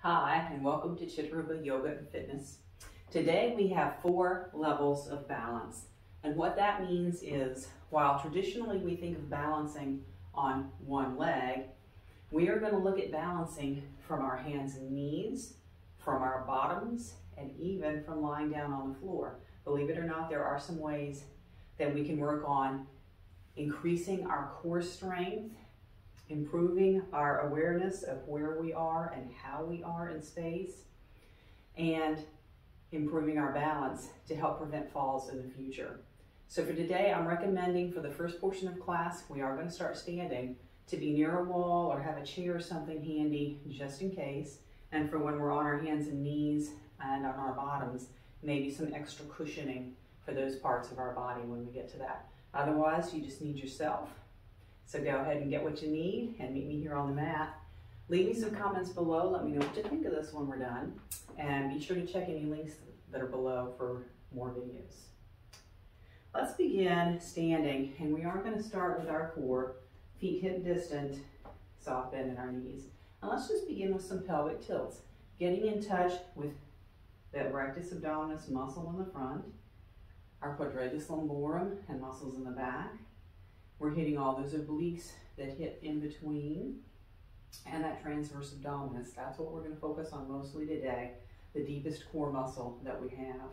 Hi, and welcome to Chittarupa Yoga and Fitness. Today we have 4 levels of balance. And what that means is, while traditionally we think of balancing on one leg, we are going to look at balancing from our hands and knees, from our bottoms, and even from lying down on the floor. Believe it or not, there are some ways that we can work on increasing our core strength, improving our awareness of where we are and how we are in space, and improving our balance to help prevent falls in the future. So for today, I'm recommending for the first portion of class, we are going to start standing, to be near a wall or have a chair or something handy just in case. And for when we're on our hands and knees and on our bottoms, maybe some extra cushioning for those parts of our body when we get to that. Otherwise, you just need yourself. So go ahead and get what you need and meet me here on the mat. Leave me some comments below. Let me know what you think of this when we're done. And be sure to check any links that are below for more videos. Let's begin standing, and we are going to start with our core, feet hip distant, soft bend in our knees. And let's just begin with some pelvic tilts, getting in touch with that rectus abdominis muscle in the front, our quadratus lumborum and muscles in the back. We're hitting all those obliques that hit in between, and that transverse abdominis. That's what we're going to focus on mostly today, the deepest core muscle that we have.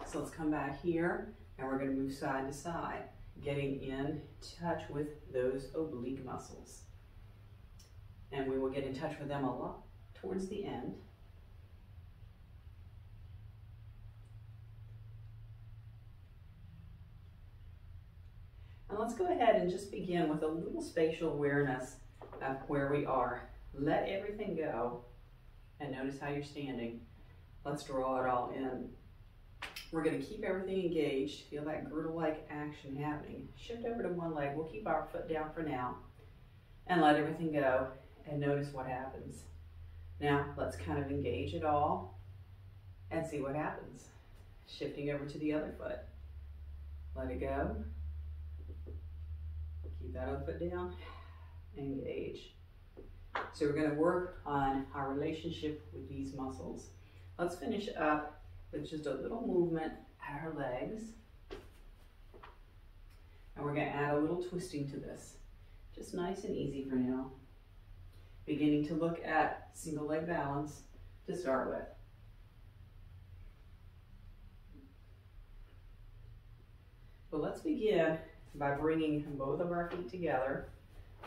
So let's come back here, and we're going to move side to side, getting in touch with those oblique muscles. And we will get in touch with them a lot towards the end. And let's go ahead and just begin with a little spatial awareness of where we are. Let everything go and notice how you're standing. Let's draw it all in. We're going to keep everything engaged. Feel that girdle-like action happening. Shift over to one leg. We'll keep our foot down for now and let everything go and notice what happens. Now let's kind of engage it all and see what happens. Shifting over to the other foot. Let it go. Keep that other foot down, engage. So we're going to work on our relationship with these muscles. Let's finish up with just a little movement at our legs. And we're going to add a little twisting to this. Just nice and easy for now. Beginning to look at single leg balance to start with. But let's begin by bringing both of our feet together,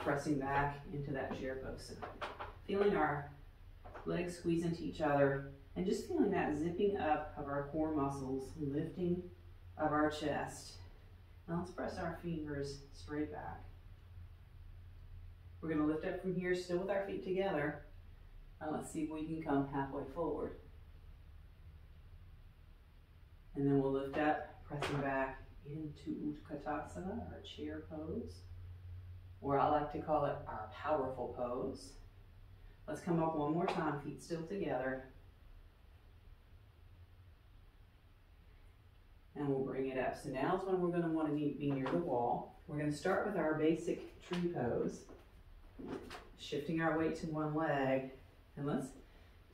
pressing back into that chair pose. Feeling our legs squeeze into each other, and just feeling that zipping up of our core muscles, lifting of our chest. Now let's press our fingers straight back. We're going to lift up from here, still with our feet together, and let's see if we can come halfway forward. And then we'll lift up, pressing back into Utkatasana, our chair pose, or I like to call it our powerful pose. Let's come up one more time, feet still together. And we'll bring it up. So now is when we're going to want to be near the wall. We're going to start with our basic tree pose, shifting our weight to one leg. And let's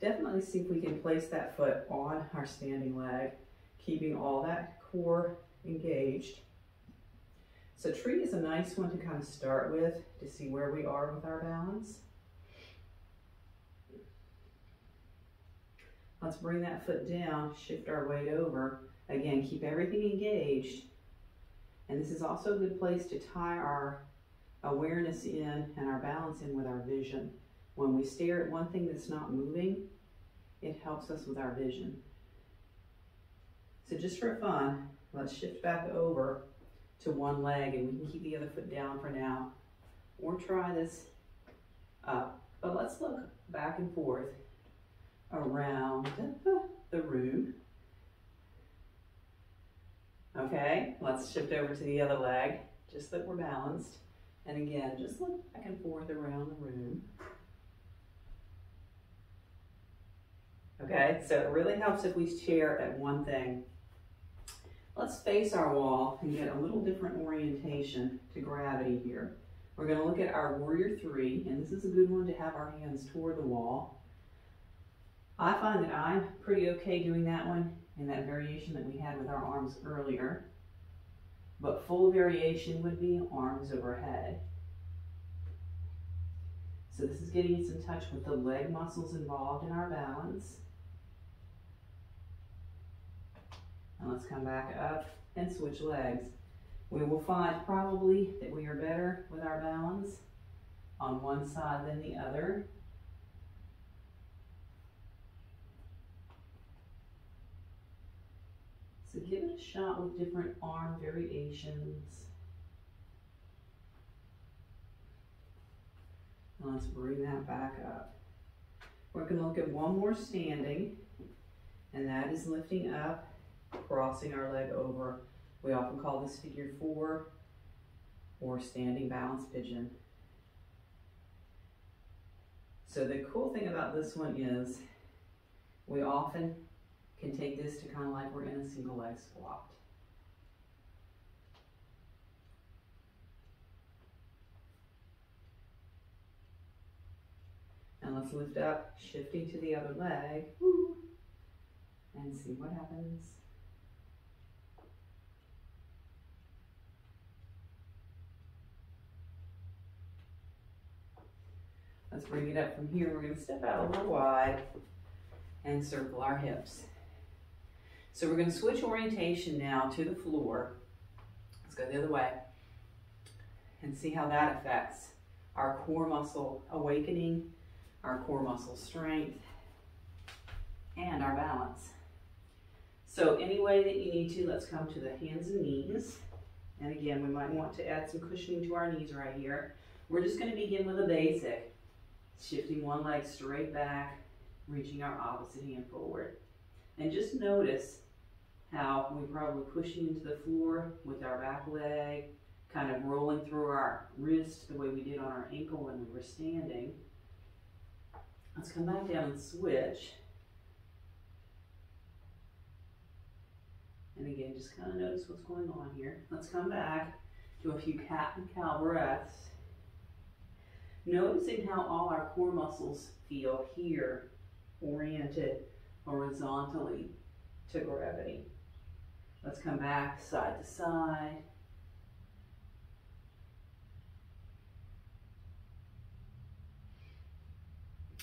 definitely see if we can place that foot on our standing leg, keeping all that core engaged. So tree is a nice one to kind of start with to see where we are with our balance. Let's bring that foot down, shift our weight over. Again, keep everything engaged. And this is also a good place to tie our awareness in and our balance in with our vision. When we stare at one thing that's not moving, it helps us with our vision. So just for fun, let's shift back over to one leg, and we can keep the other foot down for now, or try this up. But let's look back and forth around the room. Okay, let's shift over to the other leg, just that we're balanced. And again, just look back and forth around the room. Okay, so it really helps if we stare at one thing. Let's face our wall and get a little different orientation to gravity here. We're going to look at our warrior three, and this is a good one to have our hands toward the wall. I find that I'm pretty okay doing that one in that variation that we had with our arms earlier. But full variation would be arms overhead. So this is getting us in touch with the leg muscles involved in our balance. And let's come back up and switch legs. We will find probably that we are better with our balance on one side than the other. So give it a shot with different arm variations. And let's bring that back up. We're going to look at one more standing, and that is lifting up, crossing our leg over. We often call this figure 4 or standing balance pigeon. So the cool thing about this one is we often can take this to kind of like we're in a single leg squat. And let's lift up, shifting to the other leg, and see what happens. Let's bring it up from here. We're going to step out a little wide and circle our hips. So we're going to switch orientation now to the floor. Let's go the other way and see how that affects our core muscle awakening, our core muscle strength, and our balance. So any way that you need to, let's come to the hands and knees. And again, we might want to add some cushioning to our knees right here. We're just going to begin with a basic. Shifting one leg straight back, reaching our opposite hand forward. And just notice how we're probably pushing into the floor with our back leg, kind of rolling through our wrist the way we did on our ankle when we were standing. Let's come back down and switch. And again, just kind of notice what's going on here. Let's come back to a few cat and cow breaths. Noticing how all our core muscles feel here, oriented horizontally to gravity. Let's come back side to side.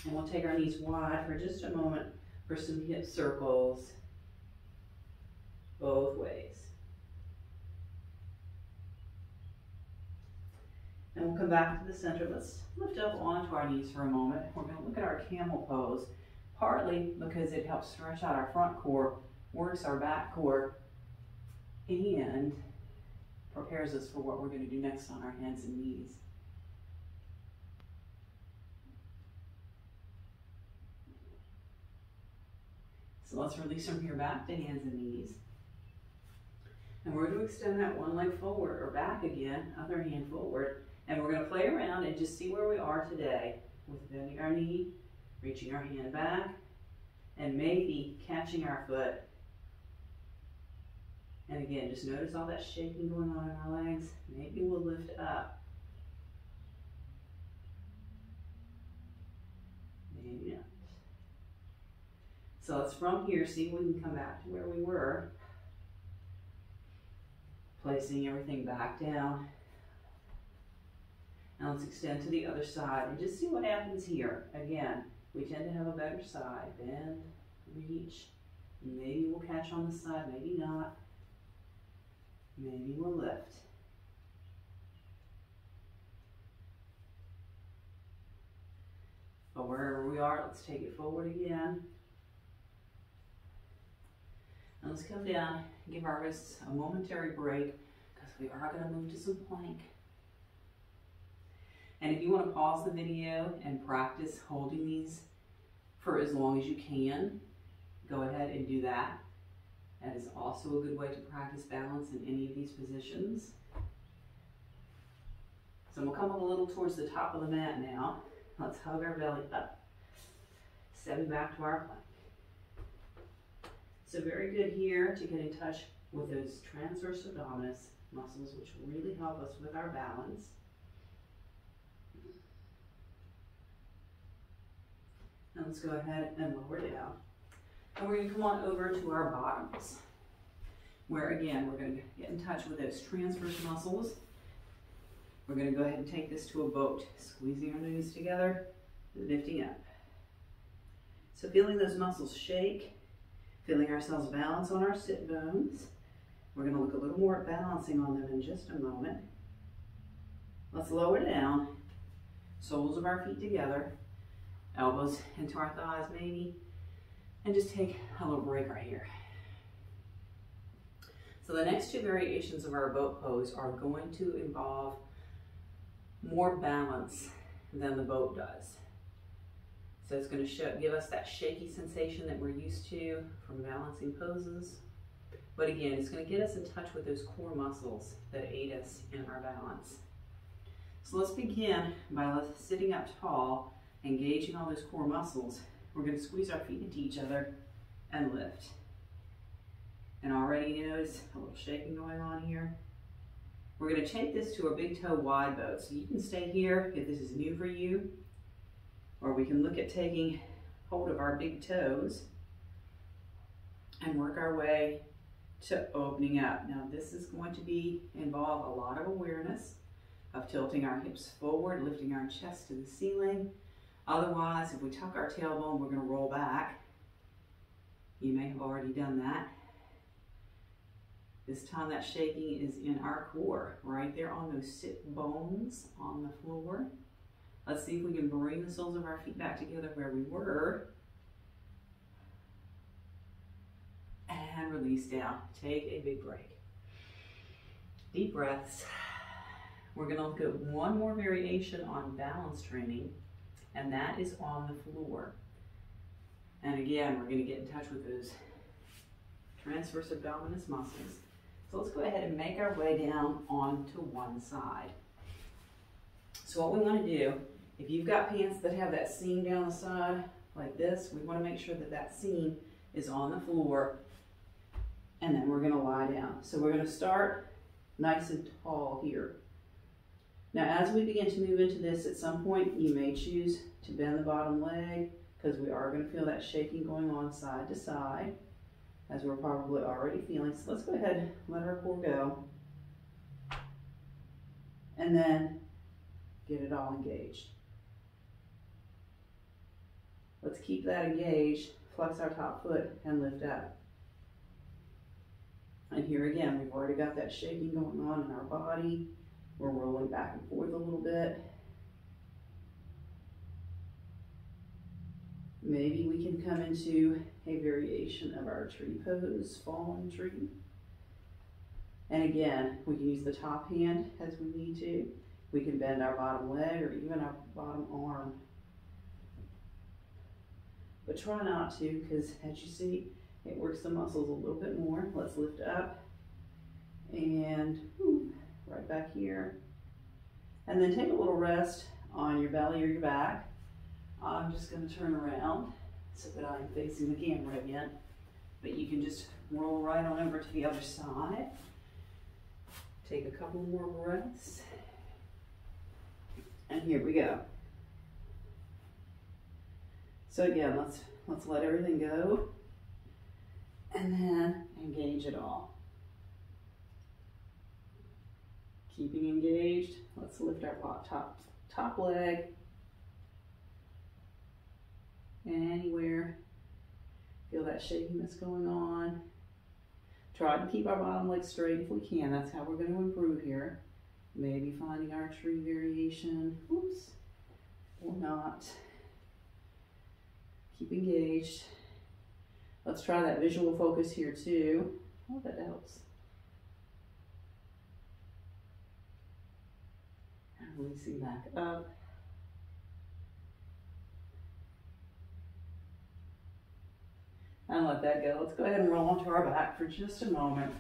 And we'll take our knees wide for just a moment for some hip circles both ways. And we'll come back to the center. Let's lift up onto our knees for a moment. We're going to look at our camel pose, partly because it helps stretch out our front core, works our back core, and prepares us for what we're going to do next on our hands and knees. So let's release from here back to hands and knees. And we're going to extend that one leg forward or back again, other hand forward. And we're going to play around and just see where we are today with bending our knee, reaching our hand back, and maybe catching our foot. And again, just notice all that shaking going on in our legs. Maybe we'll lift up. Maybe not. So let's from here see if we can come back to where we were. Placing everything back down. Now let's extend to the other side and just see what happens here. Again, we tend to have a better side. Bend, reach. Maybe we'll catch on the side, maybe not. Maybe we'll lift. But wherever we are, let's take it forward again. And let's come down and give our wrists a momentary break because we are going to move to some plank. And if you want to pause the video and practice holding these for as long as you can, go ahead and do that. That is also a good way to practice balance in any of these positions. So we'll come up a little towards the top of the mat now. Let's hug our belly up. Stepping back to our plank. So very good here to get in touch with those transverse abdominis muscles, which will really help us with our balance. let's go ahead and lower down. And we're going to come on over to our bottoms, where again, we're going to get in touch with those transverse muscles. We're going to go ahead and take this to a boat, squeezing our knees together, lifting up. So feeling those muscles shake, feeling ourselves balance on our sit bones. We're going to look a little more at balancing on them in just a moment. Let's lower down, soles of our feet together, elbows into our thighs maybe, and just take a little break right here. So the next two variations of our boat pose are going to involve more balance than the boat does. So it's going to give us that shaky sensation that we're used to from balancing poses. But again, it's going to get us in touch with those core muscles that aid us in our balance. So let's begin by sitting up tall, engaging all those core muscles. We're going to squeeze our feet into each other and lift. And already you notice a little shaking going on here. We're going to take this to a big toe wide boat. So you can stay here if this is new for you, or we can look at taking hold of our big toes and work our way to opening up. Now this is going to involve a lot of awareness of tilting our hips forward, lifting our chest to the ceiling. Otherwise, if we tuck our tailbone, we're going to roll back. You may have already done that. This time that shaking is in our core, right there on those sit bones on the floor. Let's see if we can bring the soles of our feet back together where we were. And release down. Take a big break. Deep breaths. We're going to look at one more variation on balance training, and that is on the floor. And again, we're going to get in touch with those transverse abdominis muscles. So let's go ahead and make our way down onto one side. So what we want to do, if you've got pants that have that seam down the side like this, we want to make sure that that seam is on the floor, and then we're going to lie down. So we're going to start nice and tall here. Now as we begin to move into this, at some point you may choose to bend the bottom leg, because we are going to feel that shaking going on side to side, as we're probably already feeling. So let's go ahead and let our core go, and then get it all engaged. Let's keep that engaged, flex our top foot, and lift up. And here again, we've already got that shaking going on in our body. We're rolling back and forth a little bit. Maybe we can come into a variation of our tree pose, fallen tree. And again, we can use the top hand as we need to. We can bend our bottom leg or even our bottom arm. But try not to, because as you see, it works the muscles a little bit more. Let's lift up and right back here. And then take a little rest on your belly or your back. I'm just going to turn around so that I'm facing the camera again. But you can just roll right on over to the other side. Take a couple more breaths. And here we go. So again, let's let everything go. And then engage it all. Keeping engaged, let's lift our top leg. Anywhere. Feel that shaking that's going on. Try to keep our bottom leg straight if we can. That's how we're going to improve here. Maybe finding our tree variation. Oops. Or not. Keep engaged. Let's try that visual focus here too. Oh, that helps. And releasing back up. And let that go. Let's go ahead and roll onto our back for just a moment.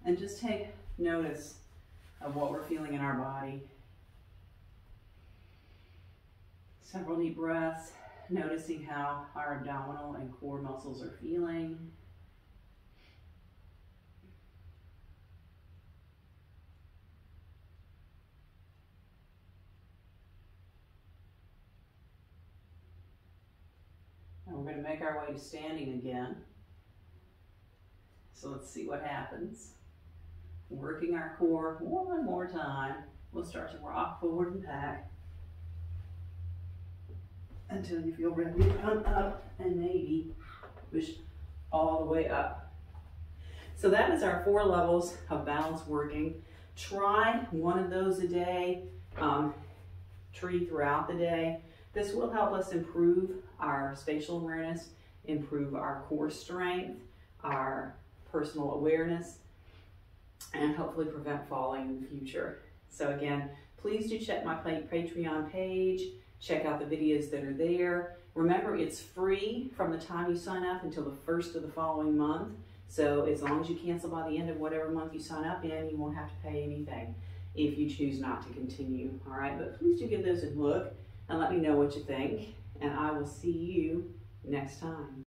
And just take notice of what we're feeling in our body. Several deep breaths, noticing how our abdominal and core muscles are feeling. going to make our way to standing again. So let's see what happens. Working our core one more time. We'll start to rock forward and back until you feel ready to come up and maybe push all the way up. So that is our 4 levels of balance working. Try one of those a day, tree throughout the day. This will help us improve our spatial awareness, improve our core strength, our personal awareness, and hopefully prevent falling in the future. So again, please do check my Patreon page. Check out the videos that are there. Remember, it's free from the time you sign up until the 1st of the following month. So as long as you cancel by the end of whatever month you sign up in, you won't have to pay anything if you choose not to continue. All right, but please do give those a look and let me know what you think. And I will see you next time.